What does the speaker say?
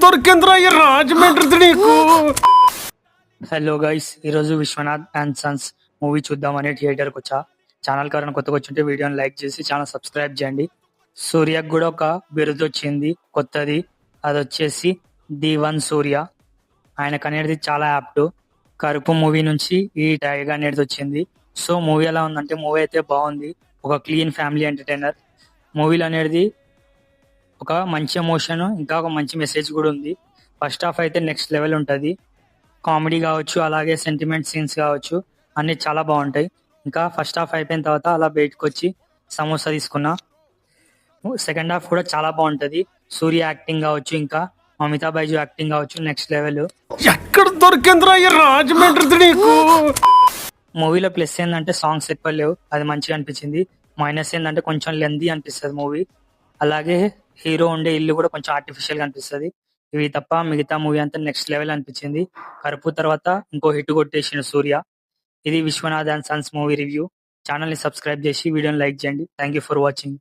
దొరికిందిరా ఈ రాజమండ్రి నీకు. హలో గైస్, ఈరోజు విశ్వనాథ్ అండ్ సన్స్ మూవీ చూద్దామని థియేటర్కి వచ్చా. ఛానల్ కారణం కొత్తగా వచ్చింటే వీడియోని లైక్ చేసి ఛానల్ సబ్స్క్రైబ్ చేయండి. సూర్యకు కూడా ఒక బిరుదు వచ్చింది కొత్తది, అది వచ్చేసి ది వన్ సూర్య. ఆయనకు అనేది చాలా యాప్ట్. కరుపు మూవీ నుంచి ఈ టైగర్ అనేది వచ్చింది. సో మూవీ ఎలా ఉందంటే, మూవీ అయితే బాగుంది. ఒక క్లీన్ ఫ్యామిలీ ఎంటర్టైనర్. మూవీలో అనేది ఒక మంచి ఎమోషన్, ఇంకా ఒక మంచి మెసేజ్ కూడా ఉంది. ఫస్ట్ హాఫ్ అయితే నెక్స్ట్ లెవెల్ ఉంటుంది. కామెడీ కావచ్చు, అలాగే సెంటిమెంట్ సీన్స్ కావచ్చు, అన్ని చాలా బాగుంటాయి. ఇంకా ఫస్ట్ హాఫ్ అయిపోయిన తర్వాత అలా బయటకు వచ్చి సమోసా తీసుకున్నా. సెకండ్ హాఫ్ కూడా చాలా బాగుంటది. సూర్య యాక్టింగ్ కావచ్చు, ఇంకా మమితా బైజు యాక్టింగ్ కావచ్చు, నెక్స్ట్ లెవెల్. ఎక్కడ దొరికిందిరా ఈ రాజమండ్రి నీకు. మూవీలో ప్లస్ ఏంటంటే సాంగ్స్ ఎక్కువ లేవు, అది మంచిగా అనిపించింది. మైనస్ ఏంటంటే కొంచెం లెందీ అనిపిస్తుంది మూవీ. అలాగే హీరో ఉండే ఇల్లు కూడా కొంచెం ఆర్టిఫిషియల్ గా అనిపిస్తుంది. ఇవి తప్ప మిగతా మూవీ అంతా నెక్స్ట్ లెవెల్ అనిపించింది. కరుపు తర్వాత ఇంకో హిట్ కొట్టేసిన సూర్య. ఇది Viswanath and sons movie review. Channel ని సబ్స్క్రైబ్ చేసి వీడియోని లైక్ చేయండి. Thank you for watching.